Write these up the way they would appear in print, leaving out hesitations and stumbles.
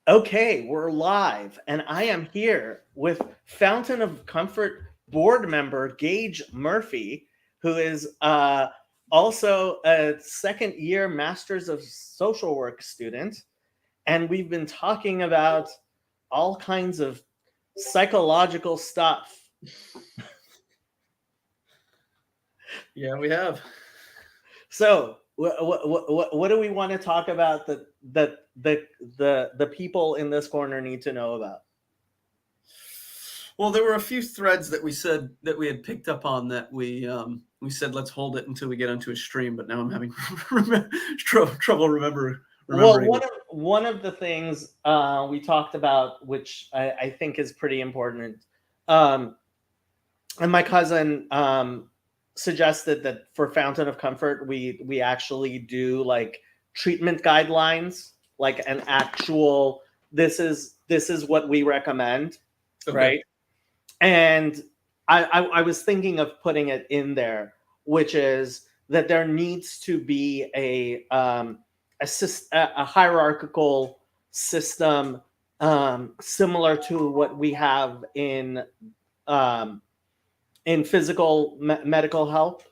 Okay, we're live, and I am here with Fountain of Comfort board member Gage Murphy, who is also a second year Masters of Social Work student. And we've been talking about all kinds of psychological stuff. Yeah, we have. So, what do we want to talk about that the people in this corner need to know about? Well, there were a few threads that we said that we had picked up on that we said let's hold it until we get onto a stream, but now I'm having trouble Well, remembering. one of the things we talked about, which I think is pretty important, um, and my cousin suggested that for Fountain of Comfort, we actually do like treatment guidelines, like an actual this is what we recommend, Okay. right? And I was thinking of putting it in there, which is that there needs to be a hierarchical system similar to what we have um, in physical medical health,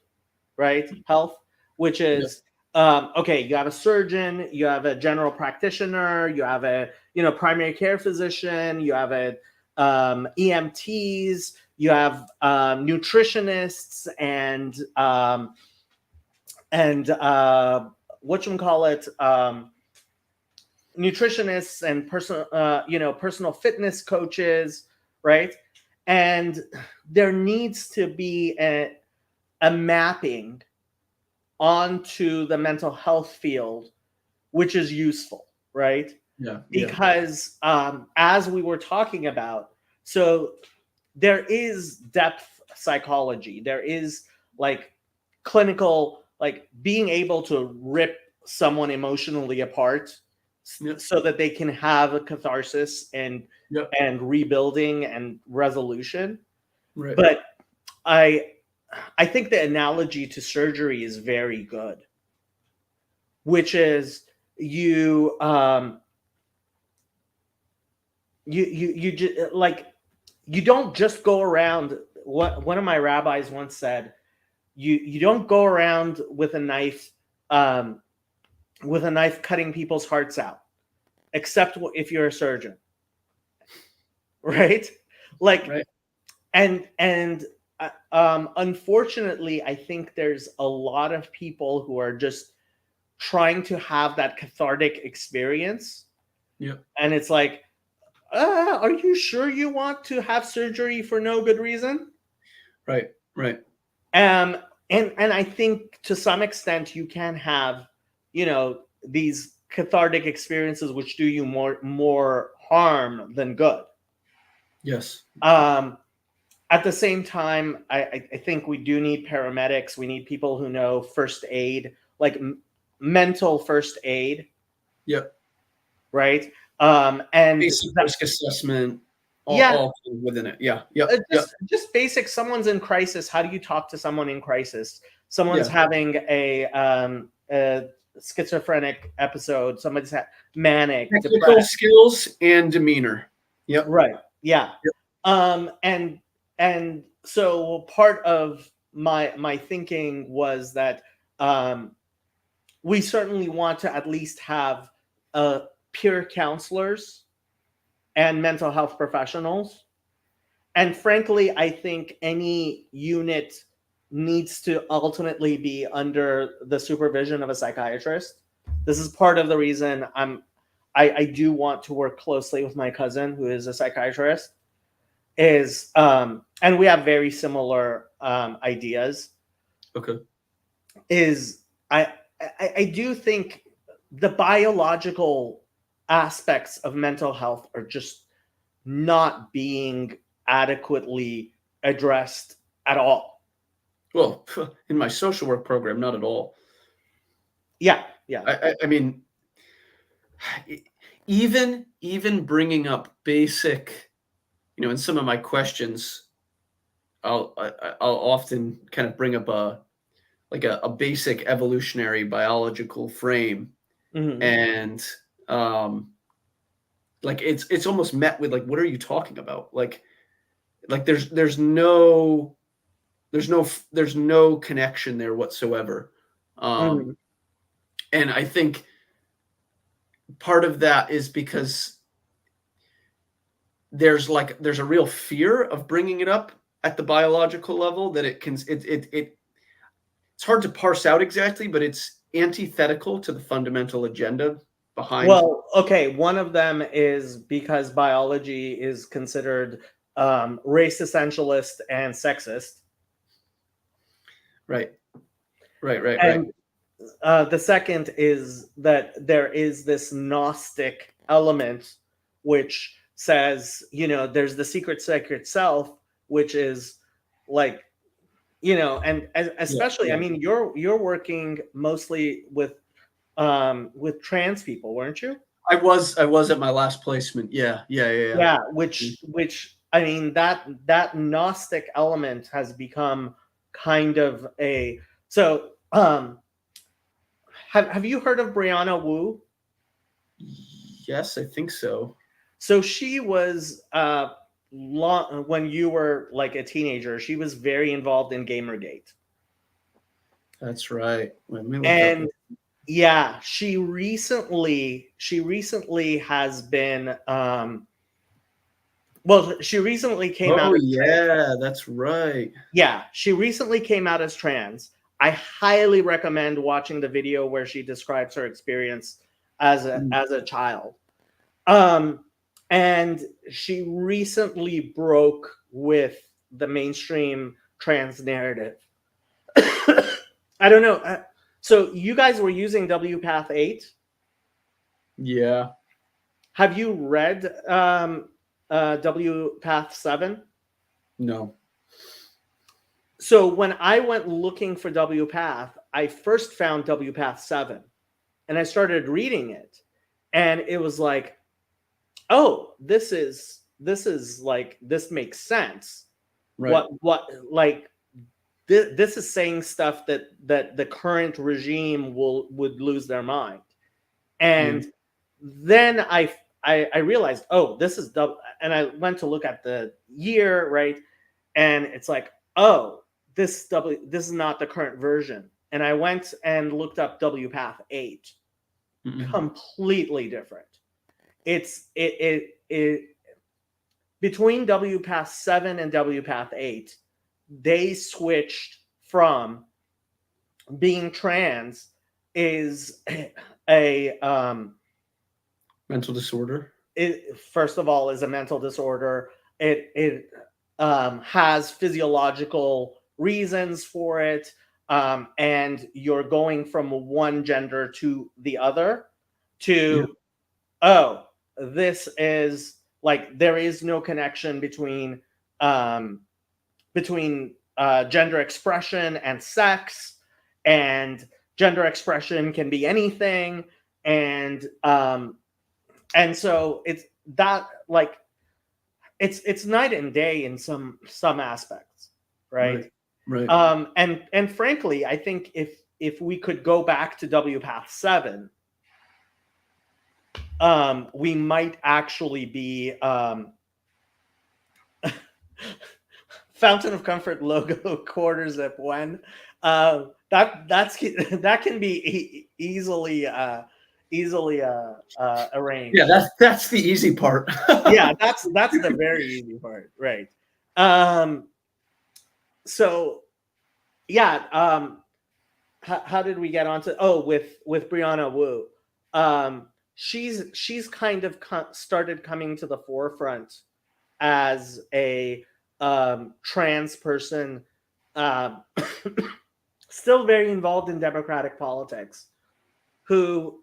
right? Health, which Yep. is okay. You have a surgeon, you have a general practitioner, you have a primary care physician, you have a EMTs, you have nutritionists, and what you call it, nutritionists and personal fitness coaches, right? And there needs to be a mapping onto the mental health field, which is useful, right? Yeah. Yeah. Because as we were talking about, so there is depth psychology, there is like clinical, like being able to rip someone emotionally apart Yep. so that they can have a catharsis Yep. and rebuilding and resolution. Right. But i I think the analogy to surgery is very good, which is you like you don't just go around. What one of my rabbis once said, you don't go around um, with a knife cutting people's hearts out, except if you're a surgeon, right? Like, Right. and unfortunately, I think there's a lot of people who are just trying to have that cathartic experience, Yep. and it's like, are you sure you want to have surgery for no good reason? Right. Right. Um, and I think to some extent you can have, these cathartic experiences which do you more harm than good. Yes. Um, at the same time, I think we do need paramedics. We need people who know first aid, like mental first aid, Yep. right? And Basic that, risk assessment, yeah, all within it. Yeah. Yep. Yep. just basic. Someone's in crisis. How do you talk to someone in crisis? Someone's Yeah. having a schizophrenic episode. Somebody's manic, Technical depressed. skills and demeanor. Yep. Right. Yeah. Yep. And so part of my thinking was that um, we certainly want to at least have peer counselors and mental health professionals. And frankly, I think any unit needs to ultimately be under the supervision of a psychiatrist. This is part of the reason I do want to work closely with my cousin who is a psychiatrist, is and we have very similar ideas. Okay. Is I do think the biological aspects of mental health are just not being adequately addressed at all. Well, in my social work program, not at all. Yeah, yeah, I mean, even bringing up basic, in some of my questions, I'll often kind of bring up a basic evolutionary biological frame, hmm and um, Like it's almost met with like, what are you talking about? Like there's no connection there whatsoever. Mhm. And I think part of that is because there's a real fear of bringing it up at the biological level, that it's hard to parse out exactly, but it's antithetical to the fundamental agenda behind. Well, okay, one of them is because biology is considered race essentialist and sexist. Right, right. And the second is that there is this Gnostic element which says, there's the secret self, which is like, and Yeah, especially, I yeah. mean, you're working mostly with trans people, weren't you? I was at my last placement. Yeah. Yeah, Mm. which I mean, that Gnostic element has become kind of a so have you heard of Brianna Wu? Yes, I think so. So she was when you were like a teenager, she was very involved in Gamergate. That's right. Let me look up. And yeah, she recently has been well, she recently came out Oh as trans. yeah, that's right. Yeah, she recently came out as trans. I highly recommend watching the video where she describes her experience as a Mm. as a child. Um, and she recently broke with the mainstream trans narrative. I don't know. So you guys were using WPath 8. Yeah. Have you read WPath 7? No. So when I went looking for WPath, I first found WPath 7 and I started reading it. And it was like, oh, this is like, this makes sense. Right. What like this is saying stuff that the current regime would lose their mind. Yeah. And then I realized, oh, this is double, and I went to look at the year, right? And it's like, oh, this is not the current version. And I went and looked up WPath 8. Mm-mm. Completely different. It between WPath 7 and WPath 8, they switched from being trans is a Mental disorder. it first of all is a mental disorder. It has physiological reasons for it, and you're going from one gender to the other Yeah. to, oh, this is like, there is no connection um, between gender expression and sex, and gender expression can be anything, and so it's that, like, it's night and day in some aspects, right? Right. Right. And frankly, I think if we could go back to WPath 7, we might actually be Fountain of Comfort logo quarter zip when that can be easily Yeah, arranged. that's the easy part. Yeah, that's the very easy part, right? Um, so yeah, how did we get onto, with Brianna Wu? She's kind of started coming to the forefront as a trans person, um, still very involved in democratic politics, who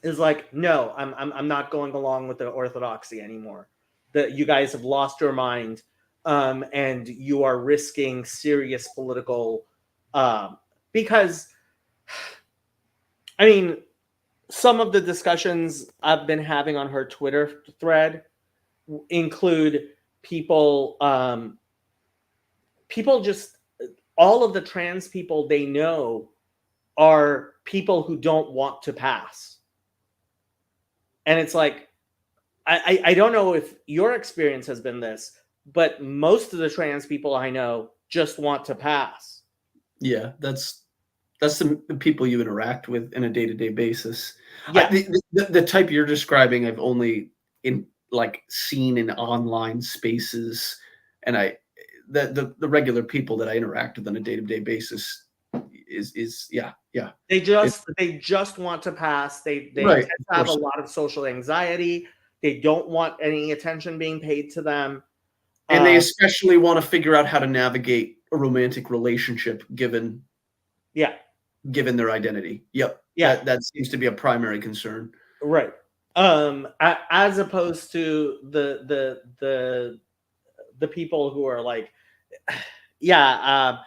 is like, no, I'm not going along with the orthodoxy anymore. That you guys have lost your mind, and you are risking serious political, because, I mean, some of the discussions I've been having on her Twitter thread include people, people just, all of the trans people they know are people who don't want to pass. And it's like, I don't know if your experience has been this, but most of the trans people I know just want to pass. Yeah, that's the people you interact with in a day-to-day basis. Yeah, The type you're describing, I've only in like seen in online spaces, and the regular people that I interact with on a day-to-day basis is yeah. It, they just want to pass. They right, tend of to have a course. lot of social anxiety. They don't want any attention being paid to them. And they Um, especially want to figure out how to navigate a romantic relationship yeah, given their identity. Yep. yeah, That seems to be a primary concern. right. As opposed to the people who are like, yeah,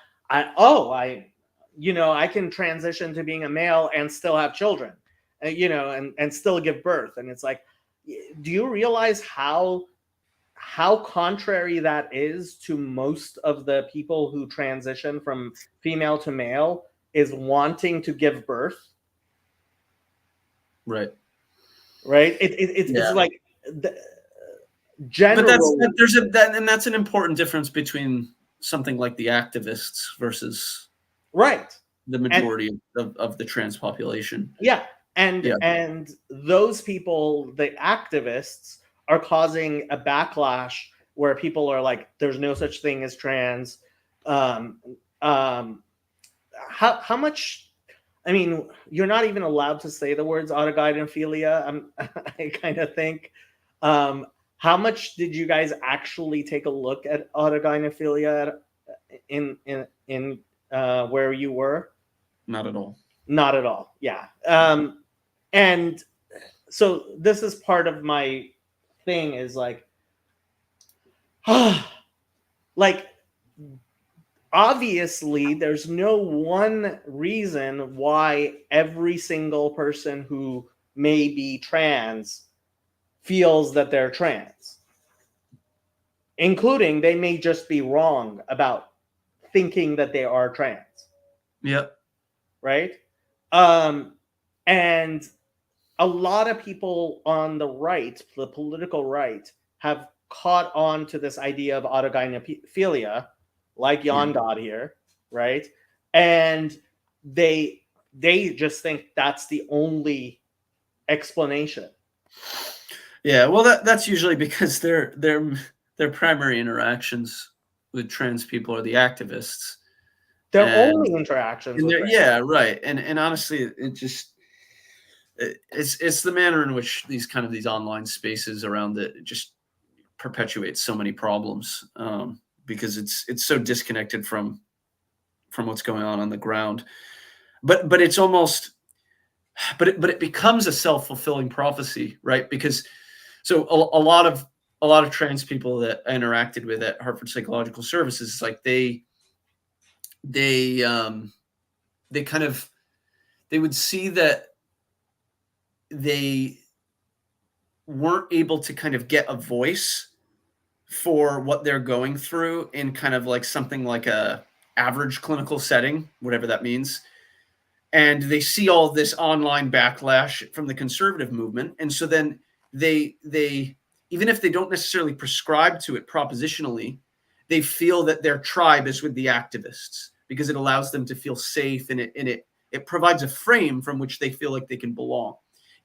I can transition to being a male and still have children, and still give birth. And it's like, do you realize how contrary that is to most of the people who transition from female to male is wanting to give birth, Right. right? It's Yeah. like the, But generally, that's an important difference between something like the activists versus right. the And majority of the trans population. yeah, and Yeah. and those people, the activists, are causing a backlash where people are like, "There's no such thing as trans." Um, um, how much? I mean, you're not even allowed to say the words autogynephilia. I kind of think. Um, how much did you guys actually take a look at autogynephilia in where you were? Not at all. Not at all. Yeah. And so this is part of my thing is like, like obviously there's no one reason why every single person who may be trans feels that they're trans, including they may just be wrong about thinking that they are trans, Yep. right? And a lot of people on the right, the political right, have caught on to this idea of autogynephilia, like Yeah. Jan God here, right? And they just think that's the only explanation. Yeah. Well, that's usually because their primary interactions with trans people are the activists, Their and only interactions and with they're trans. yeah, right. And honestly, it's the manner in which these online spaces around it just perpetuates so many problems, because it's so disconnected from what's going on the ground. But it's almost but it becomes a self-fulfilling prophecy, right? Because so a lot of trans people that I interacted with at Hartford Psychological Services, it's like they they kind of they would see that they weren't able to kind of get a voice for what they're going through in kind of like something like a average clinical setting, whatever that means. And they see all this online backlash from the conservative movement, and so then they even if they don't necessarily prescribe to it propositionally, they feel that their tribe is with the activists because it allows them to feel safe, and it provides a frame from which they feel like they can belong,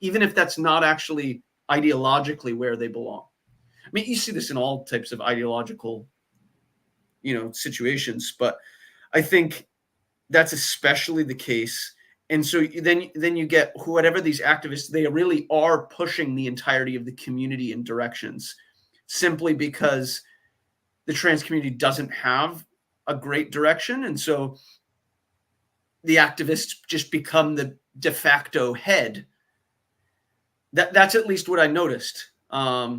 even if that's not actually ideologically where they belong. I mean, you see this in all types of ideological, situations, but I think that's especially the case. And so then you get whatever these activists, they really are pushing the entirety of the community in directions simply because the trans community doesn't have a great direction. And so the activists just become the de facto head. That's at least what I noticed. Yeah.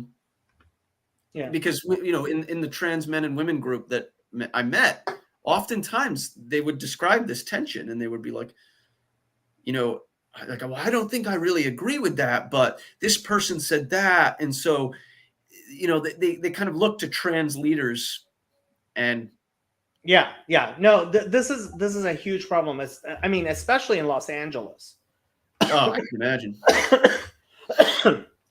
Because in the trans men and women group that I met, oftentimes they would describe this tension and they would be like, well, I don't think I really agree with that, but this person said that. And so, they kind of look to trans leaders and Yeah. No, this is a huge problem. I mean, especially in Los Angeles. oh, I can imagine.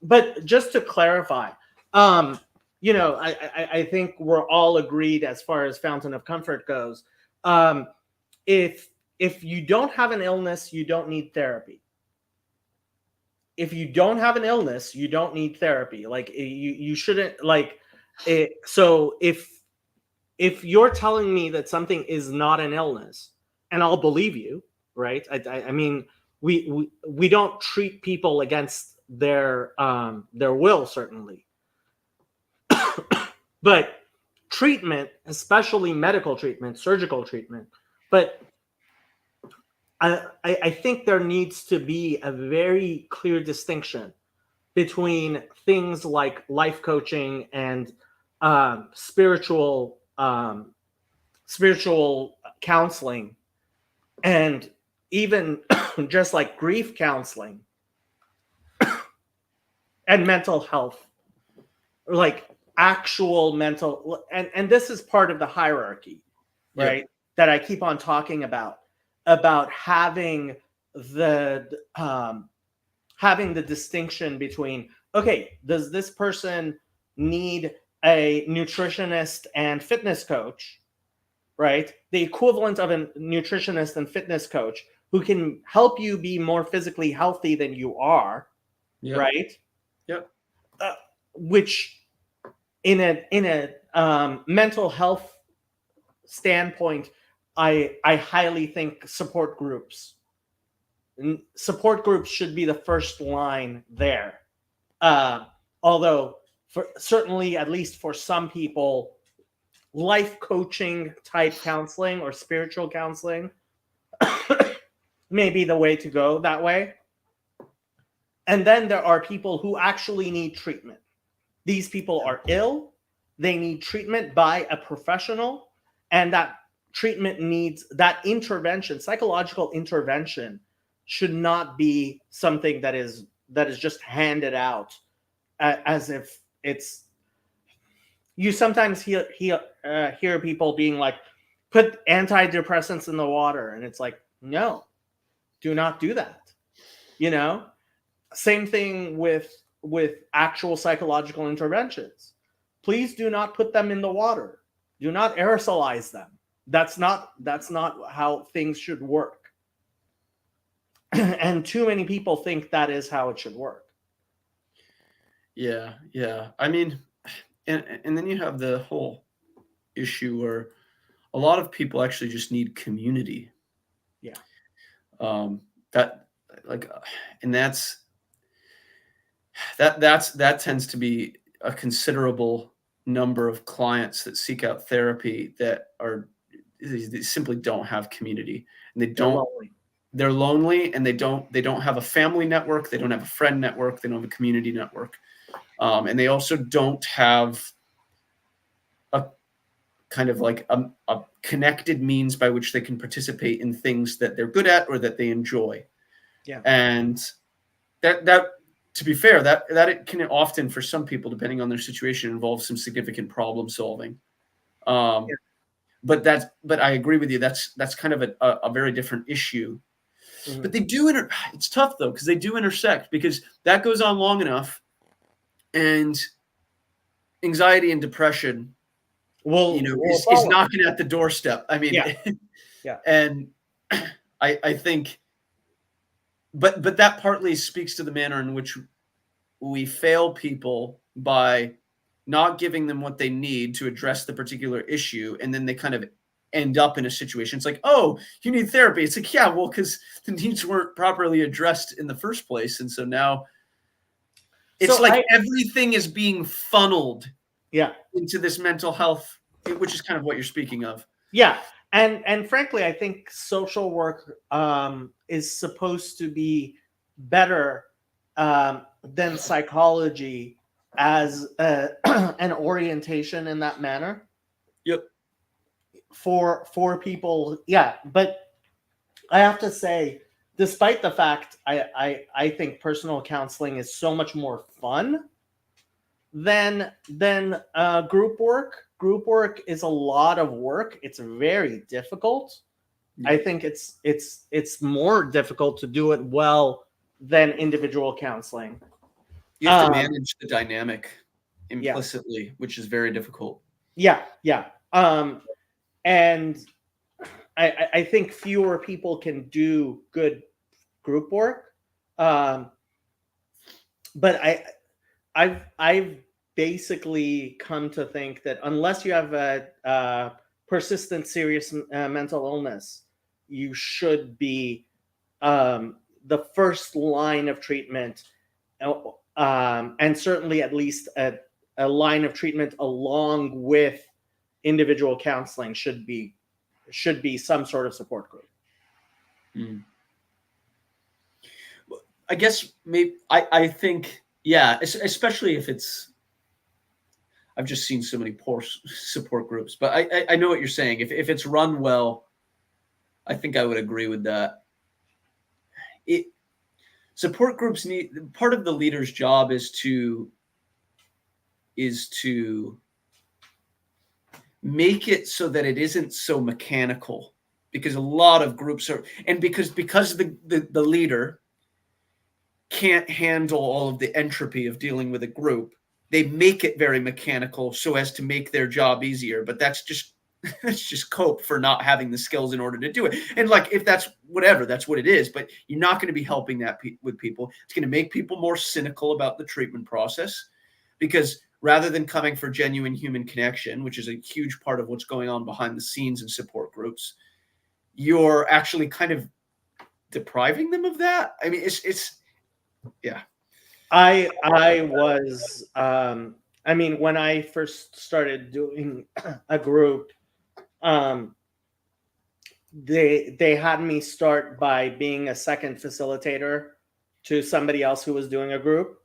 but just to clarify, I think we're all agreed as far as fountain of comfort goes. Um, if you don't have an illness, you don't need therapy. If you don't have an illness, you don't need therapy. Like you shouldn't like it. So if you're telling me that something is not an illness, and I'll believe you, right? I mean, we don't treat people against their will, certainly, but treatment, especially medical treatment, surgical treatment, but I think there needs to be a very clear distinction between things like life coaching and spiritual counseling, and even just like grief counseling and mental health, like actual mental, and this is part of the hierarchy, right? Yep. That I keep on talking about having the distinction between, okay, does this person need a nutritionist and fitness coach, right? The equivalent of a nutritionist and fitness coach who can help you be more physically healthy than you are, Yep. right? Yep. Which in a mental health standpoint, I highly think support groups should be the first line there. Although, certainly, at least for some people, life coaching type counseling or spiritual counseling may be the way to go that way. And then there are people who actually need treatment. These people are ill. They need treatment by a professional. And that treatment needs, that intervention, psychological intervention, should not be something that is just handed out as if it's. You sometimes hear people being like, put antidepressants in the water, and it's like, no, do not do that. Same thing with actual psychological interventions. Please do not put them in the water. Do not aerosolize them. That's not how things should work. And too many people think that is how it should work. Yeah. I mean, and then you have the whole issue where a lot of people actually just need community. Yeah. That like, and that tends to be a considerable number of clients that seek out therapy that they simply don't have community, and they're lonely, and they don't have a family network, they don't have a friend network, they don't have a community network, and they also don't have a kind of like a connected means by which they can participate in things that they're good at or that they enjoy. Yeah. And that to be fair, that it can often, for some people, depending on their situation, involve some significant problem solving. But I agree with you. That's kind of a very different issue. Mm-hmm. But they do it's tough though, because they do intersect, because that goes on long enough, and anxiety and depression, is knocking at the doorstep. I mean, yeah. And I think, but that partly speaks to the manner in which we fail people by not giving them what they need to address the particular issue, and then they kind of end up in a situation. It's like, oh, you need therapy. It's like, yeah, well, because the needs weren't properly addressed in the first place, and so now it's everything is being funneled into this mental health, which is kind of what you're speaking of. Yeah. And frankly, I think social work is supposed to be better than psychology as an orientation in that manner. Yep. For people, yeah. But I have to say, despite the fact I think personal counseling is so much more fun than group work. Group work is a lot of work. It's very difficult. Yeah. I think it's more difficult to do it well than individual counseling. You have to manage the dynamic implicitly, which is very difficult. Yeah. And I think fewer people can do good group work. But I've basically come to think that unless you have a persistent, serious mental illness, you should be the first line of treatment, and certainly at least a line of treatment along with individual counseling should be some sort of support group. I guess maybe I think, yeah, especially if it's, I've just seen so many poor support groups, but I know what you're saying. If it's run well, I think I would agree with that. Support groups need, part of the leader's job is to make it so that it isn't so mechanical, because a lot of groups are, and because the leader can't handle all of the entropy of dealing with a group, they make it very mechanical so as to make their job easier. But that's just cope for not having the skills in order to do it. And like, if that's whatever, that's what it is. But you're not going to be helping that with people. It's going to make people more cynical about the treatment process, because rather than coming for genuine human connection, which is a huge part of what's going on behind the scenes in support groups, you're actually kind of depriving them of that. I mean, it's yeah. I was I mean, when I first started doing a group, they had me start by being a second facilitator to somebody else who was doing a group,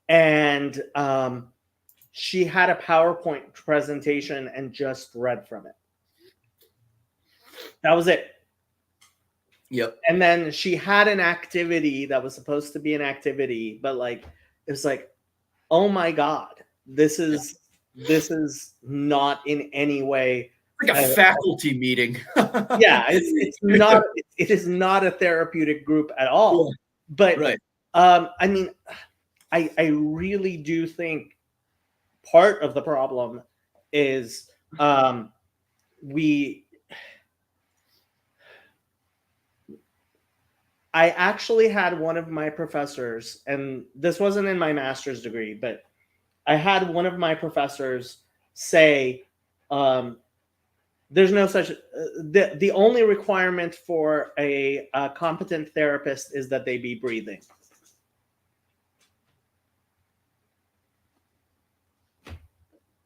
and she had a PowerPoint presentation and just read from it. That was it. Yep. And then she had an activity that was supposed to be an activity, but like, it was like, oh my God, this is not in any way like a faculty meeting. Yeah, it's not. It is not a therapeutic group at all. Yeah. But right. I mean, I really do think part of the problem is I actually had one of my professors, and this wasn't in my master's degree, but I had one of my professors say, there's no such, the only requirement for a competent therapist is that they be breathing.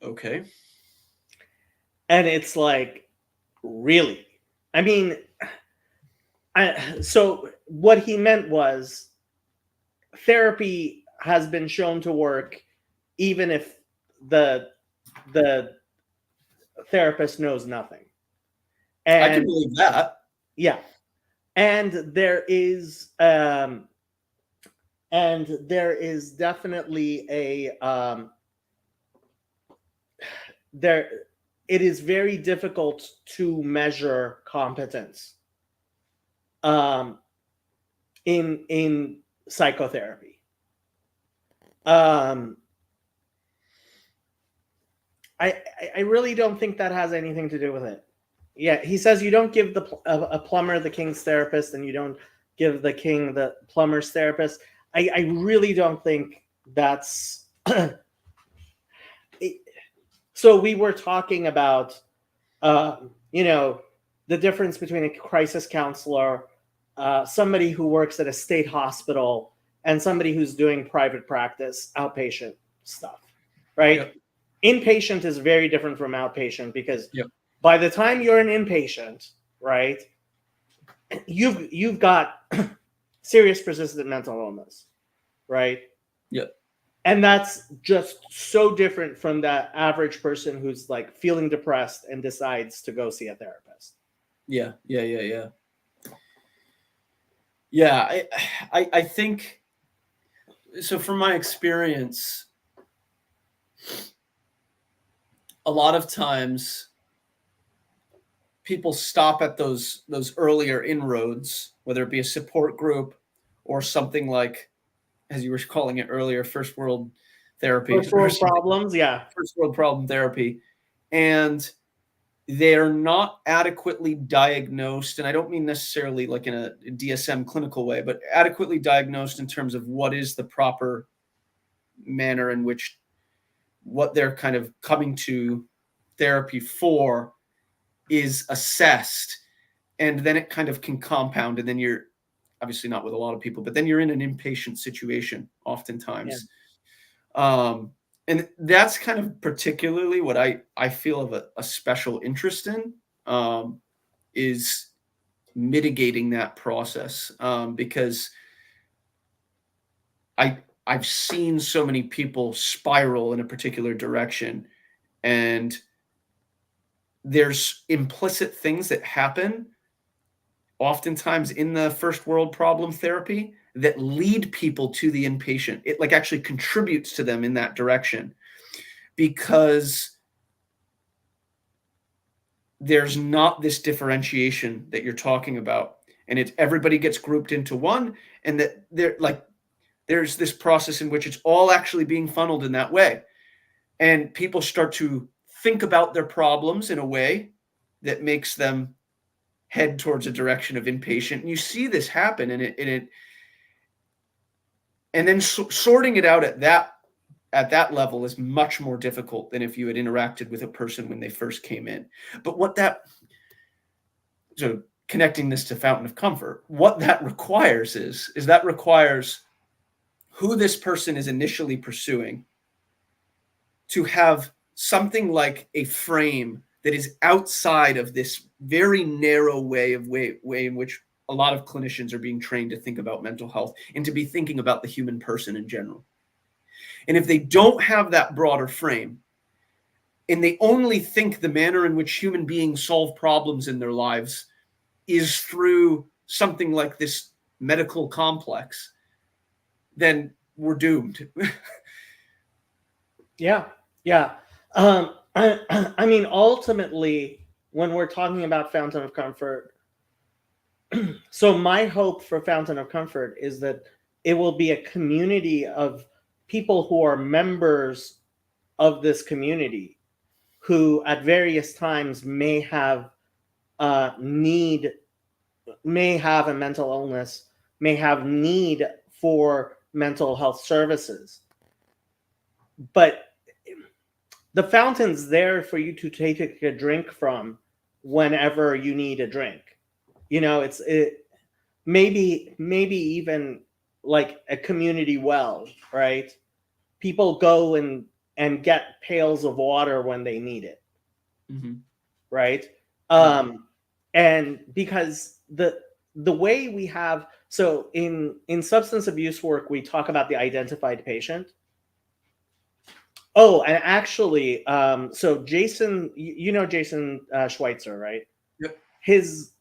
Okay. And it's like, really? I mean, so what he meant was, therapy has been shown to work even if the therapist knows nothing. And I can believe that. Yeah. And there is definitely a it is very difficult to measure competence in psychotherapy. I really don't think that has anything to do with it. Yeah, he says you don't give a plumber the king's therapist, and you don't give the king the plumber's therapist. I really don't think that's. So we were talking about, the difference between a crisis counselor, somebody who works at a state hospital, and somebody who's doing private practice, outpatient stuff, right? Yep. Inpatient is very different from outpatient, because by the time you're an inpatient, right, you've got serious persistent mental illness, right? Yep. And that's just so different from that average person who's like feeling depressed and decides to go see a therapist. Yeah. Yeah, I think so. From my experience, a lot of times people stop at those earlier inroads, whether it be a support group or something like as you were calling it earlier, first world therapy, First or world something, problems, yeah. first world problem therapy, and they're not adequately diagnosed. And I don't mean necessarily like in a DSM clinical way, but adequately diagnosed in terms of what is the proper manner in which what they're kind of coming to therapy for is assessed. And then it kind of can compound. And then you're obviously not with a lot of people, but then you're in an inpatient situation oftentimes. And that's kind of particularly what I feel of a special interest in, is mitigating that process, because I've seen so many people spiral in a particular direction, and there's implicit things that happen oftentimes in the first world problem therapy that lead people to the inpatient. It like actually contributes to them in that direction, because there's not this differentiation that you're talking about, and it's everybody gets grouped into one, and that there's this process in which it's all actually being funneled in that way, and people start to think about their problems in a way that makes them head towards a direction of inpatient. And you see this happen, and then sorting it out at that level is much more difficult than if you had interacted with a person when they first came in. But so connecting this to Fountain of Comfort, what that requires is that requires who this person is initially pursuing to have something like a frame that is outside of this very narrow way in which a lot of clinicians are being trained to think about mental health, and to be thinking about the human person in general. And if they don't have that broader frame, and they only think the manner in which human beings solve problems in their lives is through something like this medical complex, then we're doomed. Yeah. I mean, ultimately, when we're talking about Fountain of Comfort, so my hope for Fountain of Comfort is that it will be a community of people who are members of this community, who at various times may have a mental illness, may have need for mental health services. But the fountain's there for you to take a drink from whenever you need a drink. Maybe even like a community well, right? People go and get pails of water when they need it. Mm-hmm. Right? And because the way we have, so in substance abuse work, we talk about the identified patient. Oh, and actually, so Jason, you know Jason Schweitzer, right? Yep. His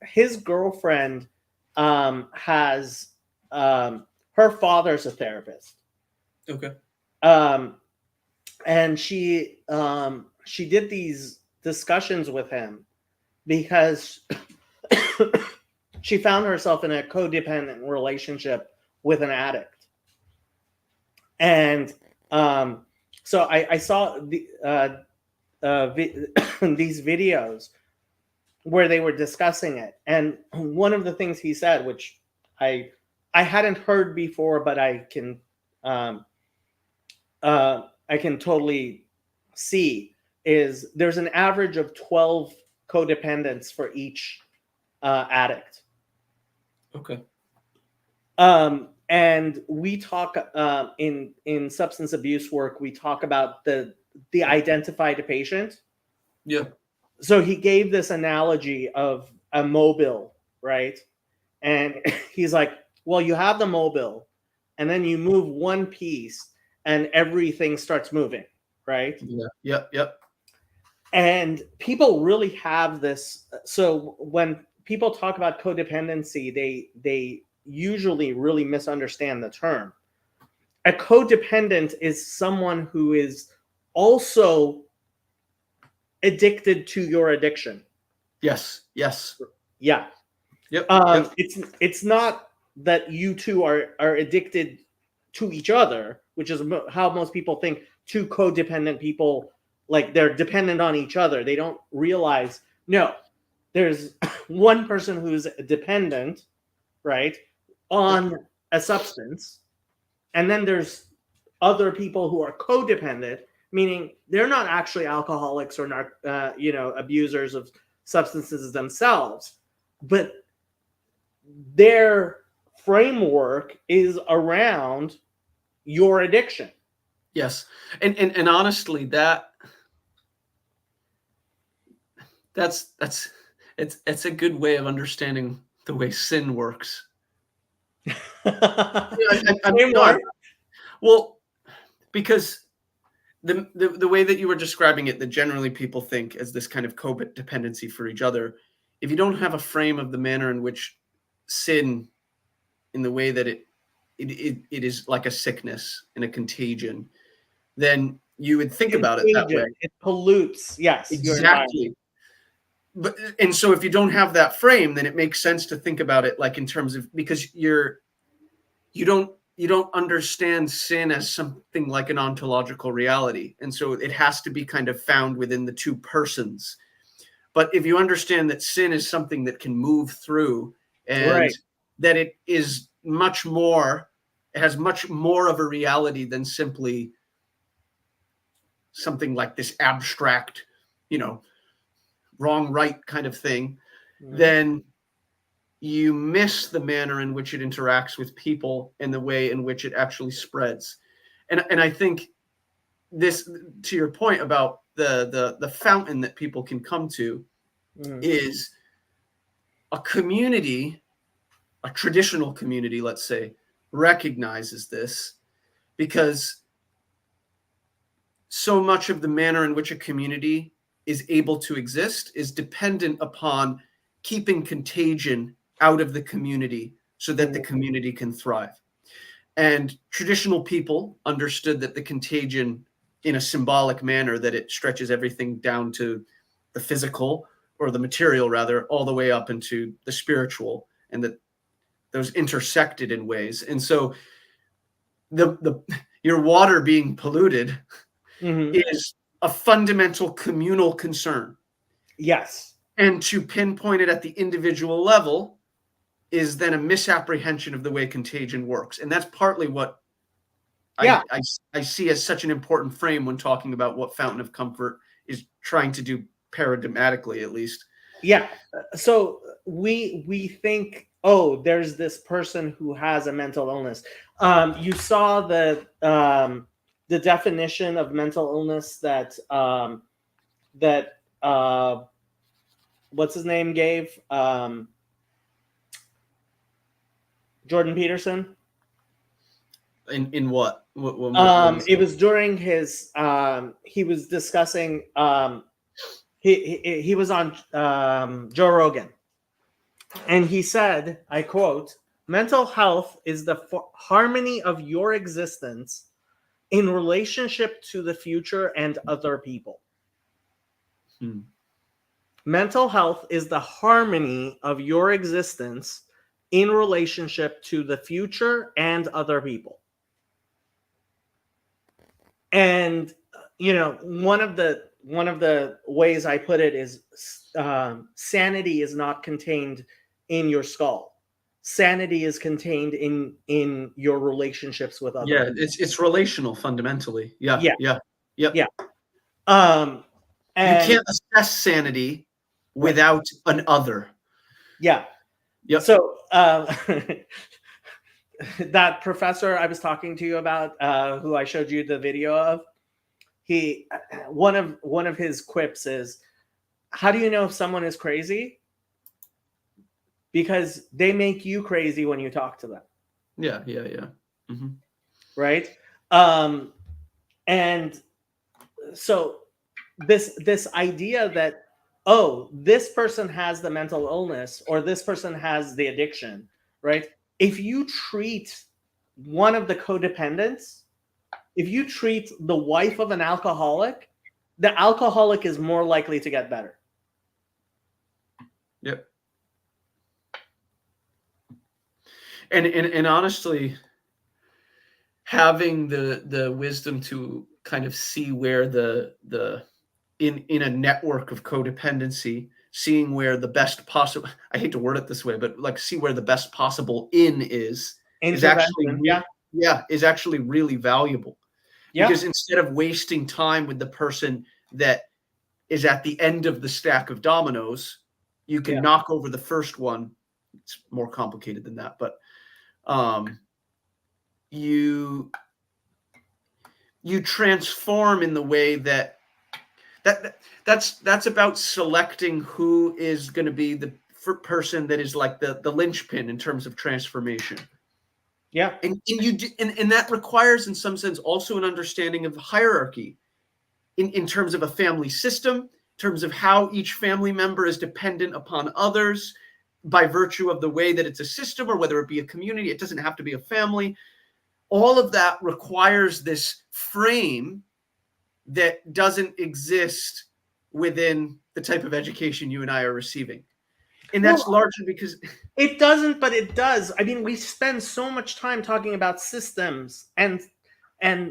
girlfriend has her father's a therapist. Okay. And she did these discussions with him because she found herself in a codependent relationship with an addict. And so I saw these videos where they were discussing it, and one of the things he said, which I hadn't heard before, but I can totally see, is there's an average of 12 codependents for each addict. Okay. And we talk in substance abuse work, we talk about the identified patient. Yeah. So he gave this analogy of a mobile, right? And he's like, well, you have the mobile, and then you move one piece and everything starts moving, right? Yeah. Yep. And people really have this. So when people talk about codependency, they usually really misunderstand the term. A codependent is someone who is also addicted to your addiction. Yes. Yeah. Yep. It's not that you two are addicted to each other, which is how most people think two codependent people, like they're dependent on each other. They don't realize, no, there's one person who's dependent, right, on a substance, and then there's other people who are codependent, meaning they're not actually alcoholics or not, abusers of substances themselves, but their framework is around your addiction. Yes. And honestly, that's it's a good way of understanding the way sin works. Well, because the way that you were describing it, that generally people think as this kind of codependency for each other, if you don't have a frame of the manner in which sin, in the way that it is like a sickness and a contagion, then you would think about it that way. It pollutes, yes, exactly. But and so if you don't have that frame, then it makes sense to think about it like in terms of, because you don't understand sin as something like an ontological reality, and so it has to be kind of found within the two persons. But if you understand that sin is something that can move through, and that it is much more, it has much more of a reality than simply something like this abstract, wrong, right kind of thing, then you miss the manner in which it interacts with people and the way in which it actually spreads. And I think this, to your point about the fountain that people can come to, is a community, a traditional community, let's say, recognizes this, because so much of the manner in which a community is able to exist is dependent upon keeping contagion out of the community so that the community can thrive. And traditional people understood that the contagion, in a symbolic manner, that it stretches everything down to the physical, or the material rather, all the way up into the spiritual, and that those intersected in ways. And so your water being polluted is a fundamental communal concern. Yes. And to pinpoint it at the individual level is then a misapprehension of the way contagion works. And that's partly what I see as such an important frame when talking about what Fountain of Comfort is trying to do, paradigmatically at least. Yeah. So we think, oh, there's this person who has a mental illness. You saw the definition of mental illness that what's his name gave, Jordan Peterson. In what? It was during his he was discussing he was on Joe Rogan, and he said, I quote, "Mental health is the harmony of your existence in relationship to the future and other people." Mental health is the harmony of your existence in relationship to the future and other people. And one of the ways I put it is sanity is not contained in your skull. Sanity is contained in your relationships with others. Yeah, it's relational fundamentally. Yeah. And you can't assess sanity without an other. Yeah. So that professor I was talking to you about, who I showed you the video of, one of his quips is, how do you know if someone is crazy? Because they make you crazy when you talk to them. Yeah. Right. And so this idea that, oh, this person has the mental illness or this person has the addiction, right? If you treat one of the codependents, if you treat the wife of an alcoholic, the alcoholic is more likely to get better. Yep. And honestly, having the wisdom to kind of see where the in a network of codependency, seeing where the best possible, I hate to word it this way, but like see where the best possible in is actually Intervention. Yeah. yeah, is actually really valuable. Yeah. Because instead of wasting time with the person that is at the end of the stack of dominoes, you can Yeah. knock over the first one. It's more complicated than that, but um, you you transform in the way that's about selecting who is going to be the person that is like the linchpin in terms of transformation. Yeah. And that requires, in some sense, also an understanding of hierarchy in terms of a family system, in terms of how each family member is dependent upon others by virtue of the way that it's a system, or whether it be a community. It doesn't have to be a family. All of that requires this frame that doesn't exist within the type of education you and I are receiving. And that's Well, largely because it doesn't, but it does. I mean, we spend so much time talking about systems and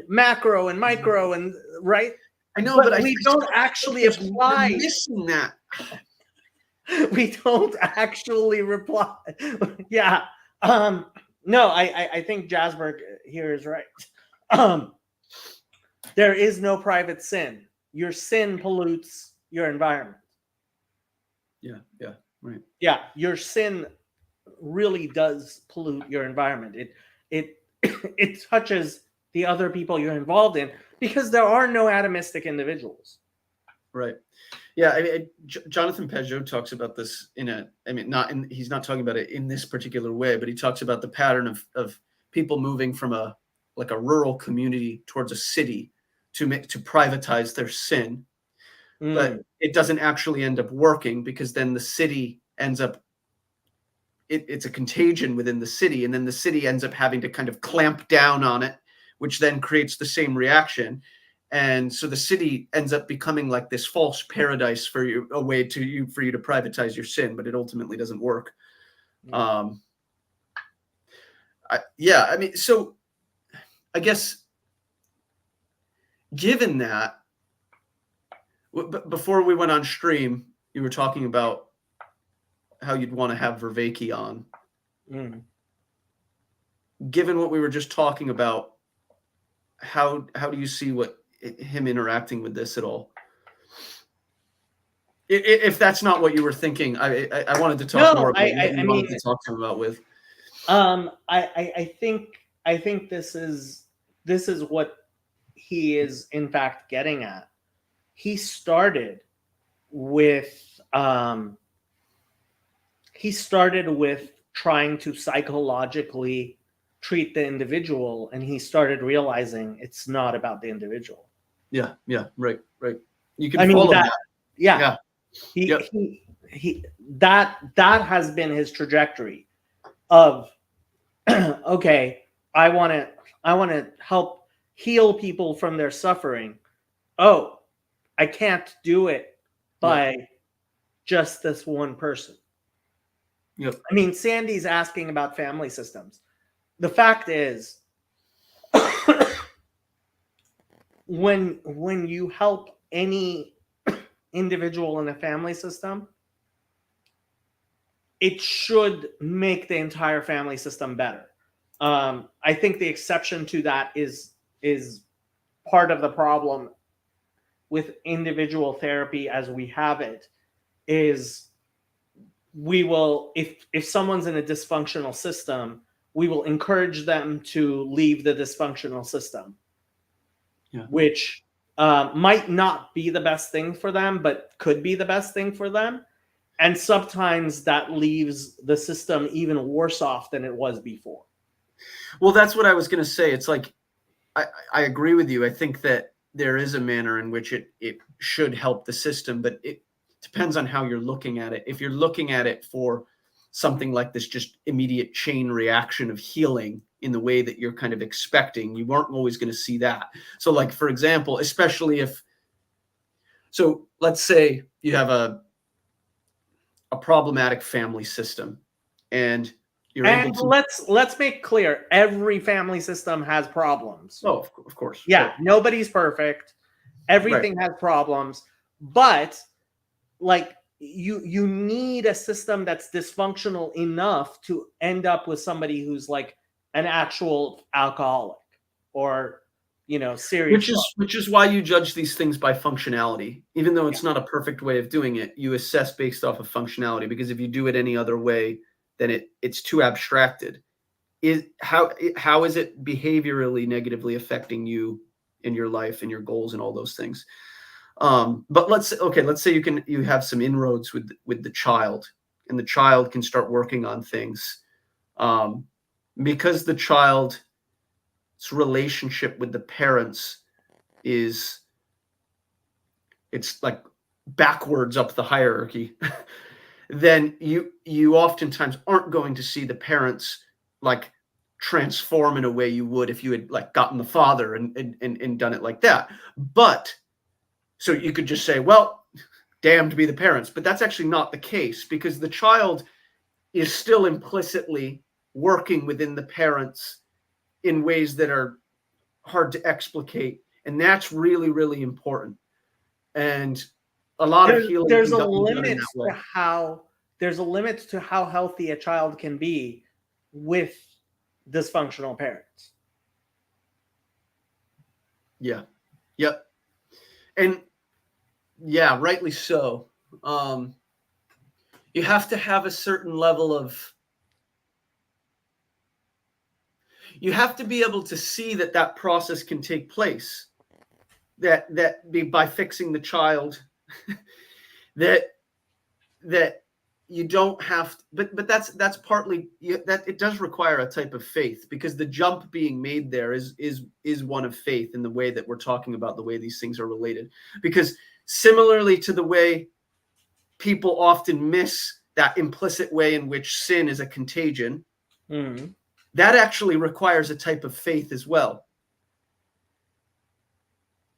macro and micro and right, I know, but but I we don't actually we're apply. missing that. We don't actually reply. Yeah. No, I think Jasberg here is right. Um, there is no private sin. Your sin pollutes your environment. Yeah, right. Yeah, your sin really does pollute your environment. It it touches the other people you're involved in because there are no atomistic individuals. Right. Yeah, Jonathan Peugeot talks about this he's not talking about it in this particular way, but he talks about the pattern of people moving from a rural community towards a city to privatize their sin, but it doesn't actually end up working because then the city ends up it's a contagion within the city, and then the city ends up having to kind of clamp down on it, which then creates the same reaction. And so the city ends up becoming like this false paradise for you, a way for you to privatize your sin, but it ultimately doesn't work. So I guess given that, before we went on stream, you were talking about how you'd want to have Vervaeke on. Given what we were just talking about, how do you see him interacting with this at all? If that's not what you were thinking, I wanted to talk more about what you wanted to talk to him about with. I think this is what he is in fact getting at. He started with trying to psychologically treat the individual, and he started realizing it's not about the individual. Yeah, right. You can follow that. Yeah. That has been his trajectory of okay, I want to help heal people from their suffering. Oh, I can't do it by just this one person. Yep. I mean, Sandy's asking about family systems. The fact is, when you help any individual in a family system, it should make the entire family system better. I think the exception to that is part of the problem with individual therapy as we have it. Is we will, if someone's in a dysfunctional system, we will encourage them to leave the dysfunctional system, which might not be the best thing for them, but could be the best thing for them. And sometimes that leaves the system even worse off than it was before. Well, that's what I was going to say. It's like, I agree with you. I think that there is a manner in which it should help the system, but it depends on how you're looking at it. If you're looking at it for something like this, just immediate chain reaction of healing in the way that you're kind of expecting, you aren't always going to see that. So like, for example, especially so let's say you have a problematic family system, and you're able And to. let's make clear, every family system has problems. Oh, of course. Yeah, nobody's perfect. Everything has problems, but like you need a system that's dysfunctional enough to end up with somebody who's like an actual alcoholic or serious Which is why you judge these things by functionality. Even though it's not a perfect way of doing it, you assess based off of functionality, because if you do it any other way, then it's too abstracted. How is it behaviorally negatively affecting you in your life and your goals and all those things? But let's say you have some inroads with the child, and the child can start working on things, because the child's relationship with the parents it's like backwards up the hierarchy. Then you oftentimes aren't going to see the parents like transform in a way you would if you had like gotten the father and done it like that. But so you could just say, well, damned be the parents, but that's actually not the case, because the child is still implicitly working within the parents in ways that are hard to explicate, and that's really, really important. And a lot of healing there's can a be done in limit that way. to how healthy a child can be with dysfunctional parents. Yeah. Yep. And yeah, rightly so. You have to have a certain level of, you have to be able to see that process can take place, that be by fixing the child, that you don't have to, but that's partly that it does require a type of faith, because the jump being made there is one of faith in the way that we're talking about the way these things are related. Because similarly to the way people often miss that implicit way in which sin is a contagion, that actually requires a type of faith as well.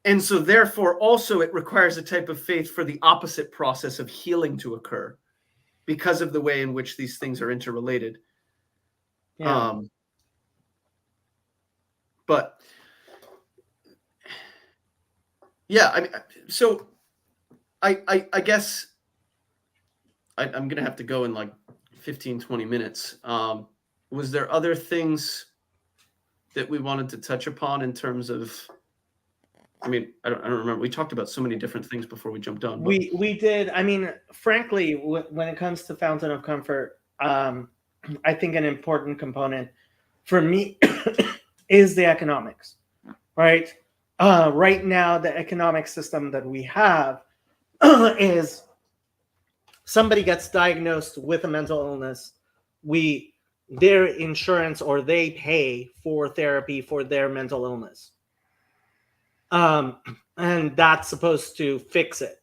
And so therefore also it requires a type of faith for the opposite process of healing to occur, because of the way in which these things are interrelated. Yeah. But yeah, I mean, so I guess I'm gonna have to go in like 15, 20 minutes. Was there other things that we wanted to touch upon in terms of, I mean, I don't remember. We talked about so many different things before we jumped on. But we did. I mean, frankly, when it comes to Fountain of Comfort, I think an important component for me is the economics, right? Right now, the economic system that we have is somebody gets diagnosed with a mental illness, their insurance or they pay for therapy for their mental illness. And that's supposed to fix it.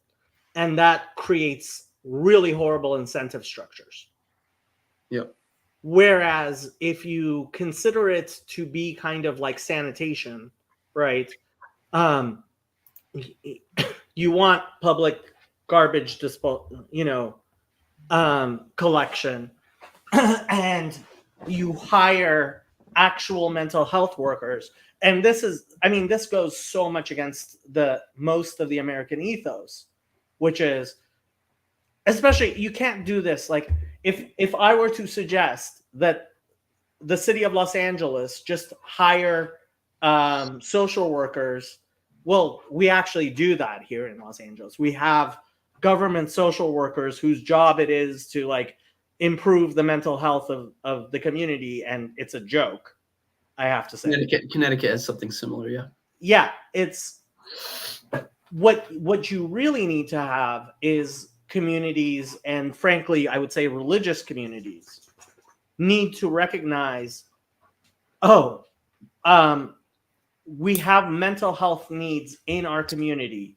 And that creates really horrible incentive structures. Yep. Whereas if you consider it to be kind of like sanitation, right? You want public garbage collection, and you hire actual mental health workers. And this goes so much against most of the American ethos, which is, especially, you can't do this. Like, if I were to suggest that the city of Los Angeles just hire social workers, well, we actually do that here in Los Angeles. We have government social workers whose job it is to like improve the mental health of the community, and it's a joke, I have to say. Connecticut has something similar. Yeah, it's what you really need to have is communities, and frankly, I would say religious communities, need to recognize, we have mental health needs in our community,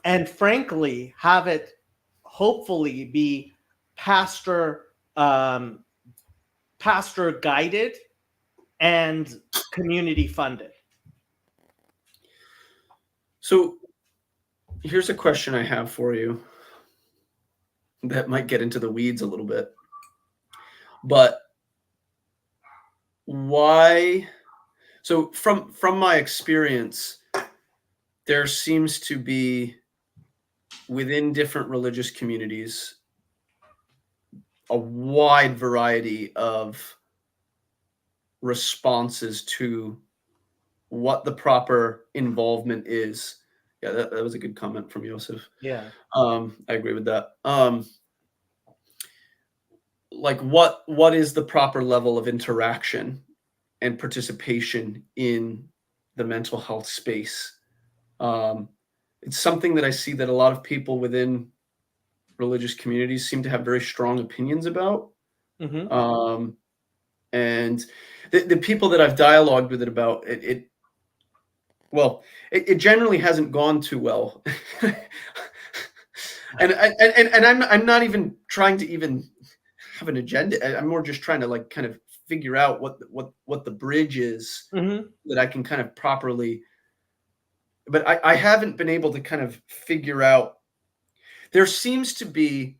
and frankly, have it hopefully be pastor guided and community funded. So here's a question I have for you that might get into the weeds a little bit. But why? So from my experience, there seems to be within different religious communities a wide variety of responses to what the proper involvement is. Yeah, that was a good comment from Joseph. Yeah. I agree with that. Like what is the proper level of interaction and participation in the mental health space? It's something that I see that a lot of people within religious communities seem to have very strong opinions about. Mm-hmm. And the people that I've dialogued with it about it generally hasn't gone too well. and I'm not even trying to even have an agenda. I'm more just trying to like kind of figure out what the bridge is Mm-hmm. that I can kind of properly. But I haven't been able to kind of figure out. There seems to be,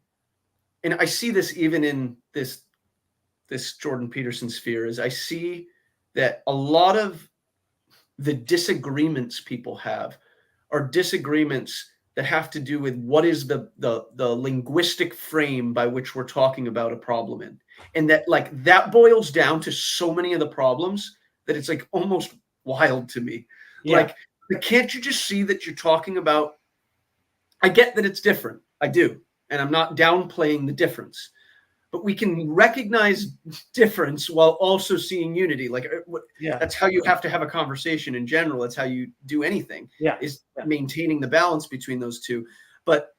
and I see this even in this Jordan Peterson sphere, is I see that a lot of the disagreements people have are disagreements that have to do with what is the linguistic frame by which we're talking about a problem in. And that like that boils down to so many of the problems that it's like almost wild to me. Yeah. Like, can't you just see that you're talking about, I get that it's different. I do. And I'm not downplaying the difference. But we can recognize difference while also seeing unity. Like Yeah. that's how you have to have a conversation in general. That's how you do anything. Yeah. Is Yeah. maintaining the balance between those two. But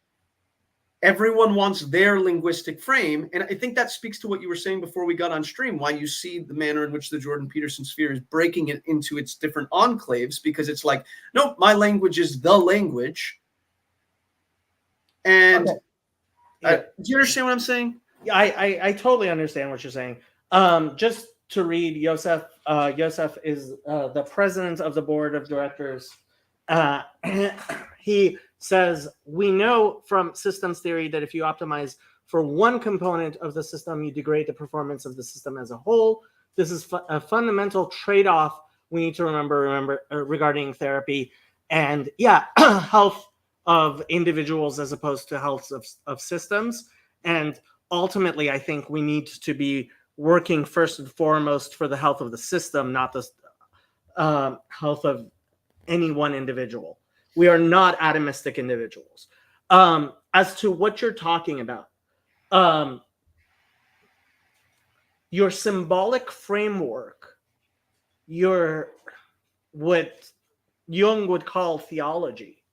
everyone wants their linguistic frame, and I think that speaks to what you were saying before we got on stream. Why you see the manner in which the Jordan Peterson sphere is breaking it into its different enclaves, because it's like, no, my language is the language. And Okay. Yeah. do you understand what I'm saying? I totally understand what you're saying. Just to read, Yosef is the president of the board of directors. He says, we know from systems theory that if you optimize for one component of the system, you degrade the performance of the system as a whole. This is a fundamental trade-off we need to remember regarding therapy and health of individuals as opposed to health of systems. And ultimately, I think we need to be working first and foremost for the health of the system, not the health of any one individual. We are not atomistic individuals. As to what you're talking about, your symbolic framework, your what Jung would call theology,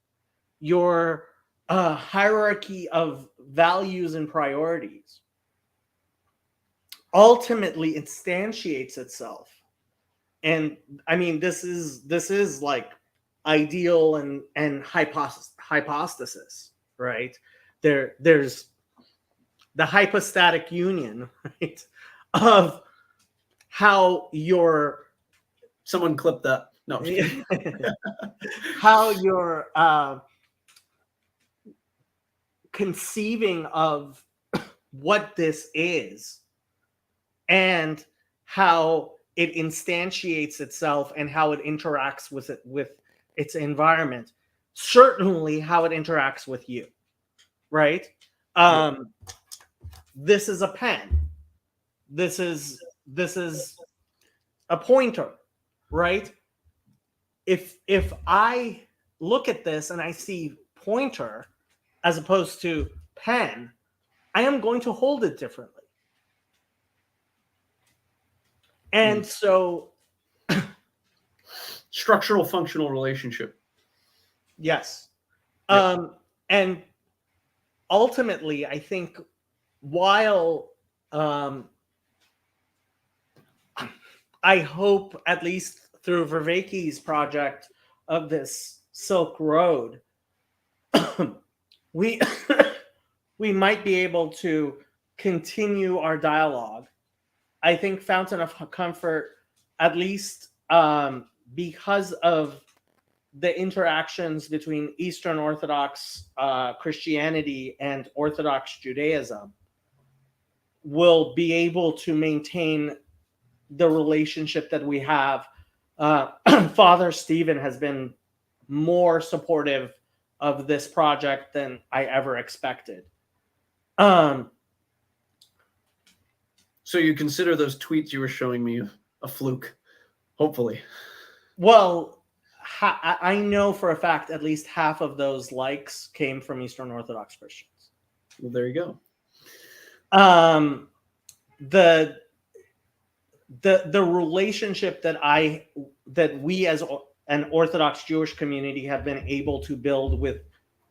your hierarchy of values and priorities, ultimately instantiates itself. And I mean, this is like ideal and hypostasis, right? There's the hypostatic union, right, of how your Someone clip that. No. how you're conceiving of what this is and how it instantiates itself and how it interacts with its environment, certainly how it interacts with you, right? This is a pen, this is a pointer, right? If I look at this and I see pointer as opposed to pen, I am going to hold it differently. And so structural functional relationship. Yes. And ultimately, I think while I hope, at least through Vervaeke's project of this Silk Road, we we might be able to continue our dialogue. I think Fountain of Comfort, at least because of the interactions between Eastern Orthodox Christianity and Orthodox Judaism, will be able to maintain the relationship that we have. Father Stephen has been more supportive of this project than I ever expected. So you consider those tweets you were showing me a fluke, hopefully. Well, I know for a fact at least half of those likes came from Eastern Orthodox Christians. Well, there you go. The relationship that we as an Orthodox Jewish community have been able to build with